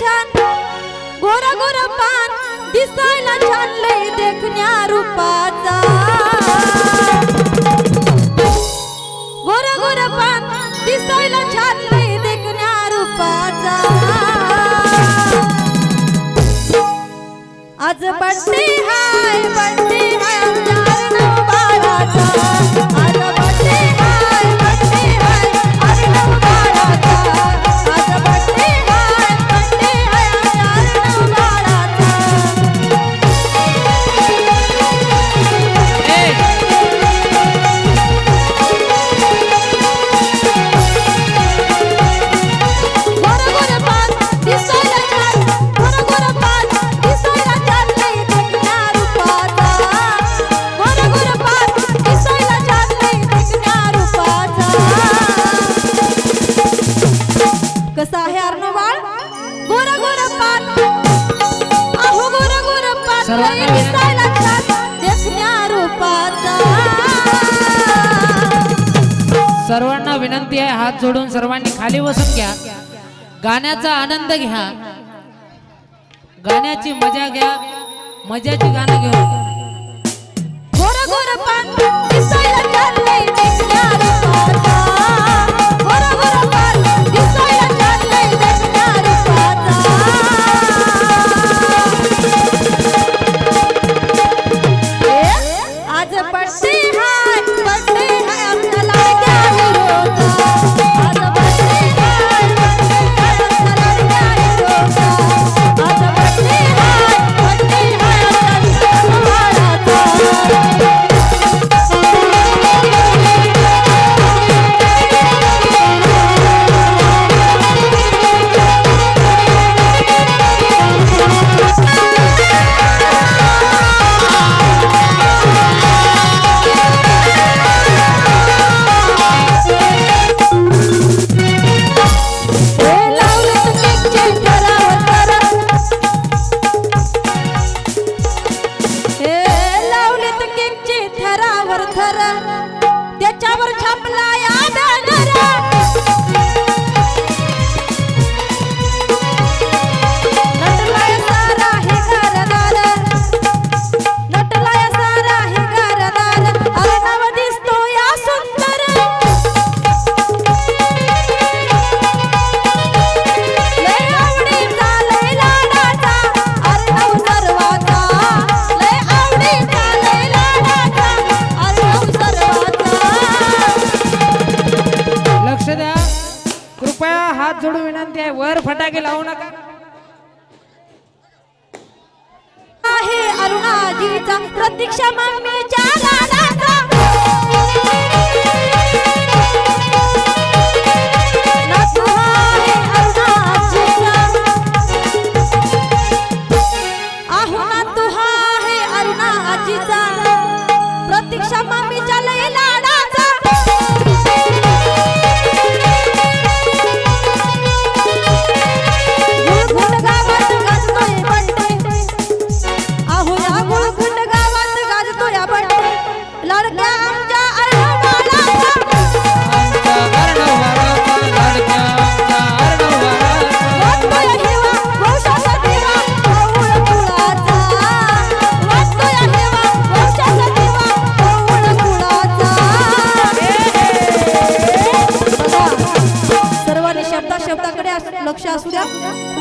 छान गोरा गोरा पान दिसायला छान लय देखण्या रूपाचा गोरा गोरा पान दिसायला छान लय देखण्या रूपाचा आज बर्थडे हाय आमच्या अर्णव बाळाचा आज बर्थडे हाय अर्णव बाळाचा आज बर्थडे हाय आमच्या अर्णव बाळाचा गोरा गोरा पान दिसायला छान गोरा गोरा पान दिसायला छान लय देखण्या रूपाचा गोरा गोरा पान दिसायला छान लय देखण्या रूपाचा कसा आहे अर्णव बाळ गोरा गोरा पान अहो गोरा गोरा पान लय दिसायला छान देखण्या रूपाचा सर्वांना विनंती आहे हात जोडून सर्वांनी खाली बसून घ्या गाण्याचा आनंद घ्या गाण्याची मजा घ्या मजाची गाणं घेऊ गोरा गोरा पान दिसायला छान लय देखण्या रूपाचा गोरा गोरा पान दिसायला छान लय देखण्या रूपाचा आज बर्थडे हाय आमच्या लाडक्या हिरोचा आज बर्थडे हाय आमच्या लाडक्या हिरोचा आज बर्थडे हाय आमच्या बाळाचा लावलेत केकचे थरावर थर त्याच्यावर छापला या बॅनर नटलाय सारा हे घरदार नटलाय सारा हे घरदार अर्णव दिसतो या सुंदर लय आवडीचा लय लाडाचा अर्णव सर्वाचा लय आवडीचा लय लाडाचा अर्णव सर्वाचा लक्ष द्या कृपया हात जोडून विनंती आहे वर फटाके लावू नका आहे अरुणाजीचा प्रतीक्षा मम्मीच्या लाडाचा नातू आहे अरुणाजीचा आहो नातू आहे अरुणाजीचा प्रतीक्षा मम्मीच्या लय लाडाचा गुळगुळ गावात गाजतोय बंटे आहो या गुळगुळ गावात गाजतोय बंटे लाडक्या आमच्या अर्णव बाळाचा वाटतोय हेवा वंशाचा दिवा पौळ कुळाचा वाटतोय हेवा वंशाचा दिवा पौळ कुळाचा बघा सर्वांनी शब्दाकडे लक्ष असू द्या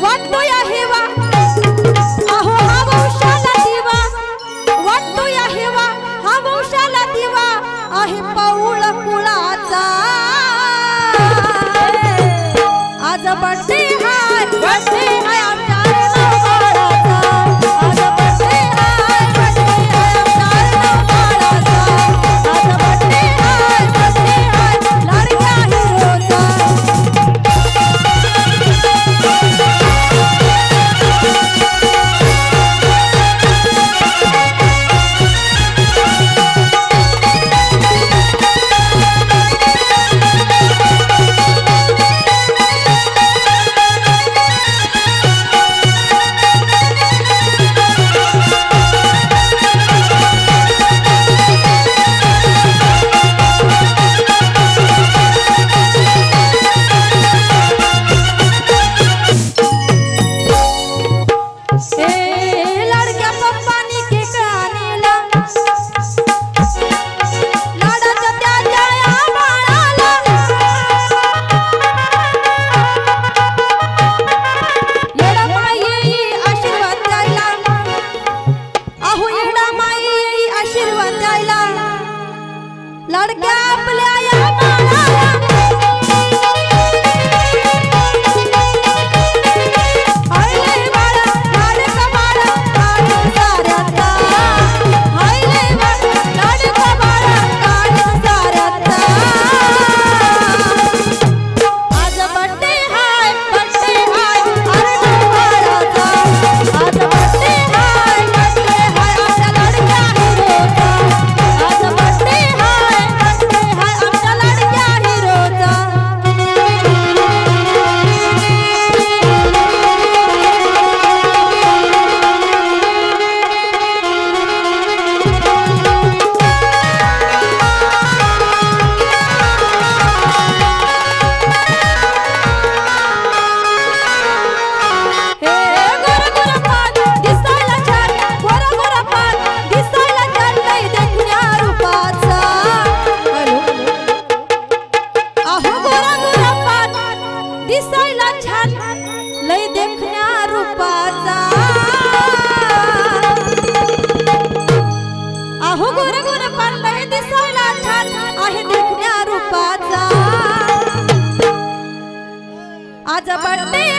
वाटतोय हेवा अहो हा वंशाला दिवा वाटतोय हेवा हा वंशाला दिवा आहे पौळ कुळाचा आज बर्थडे हाय आमच्या अर्णव बाळाचा आज बर्थडे हाय आमच्या अर्णव बाळाचा आज बर्थडे हाय लाडक्या हिरोचा वाटते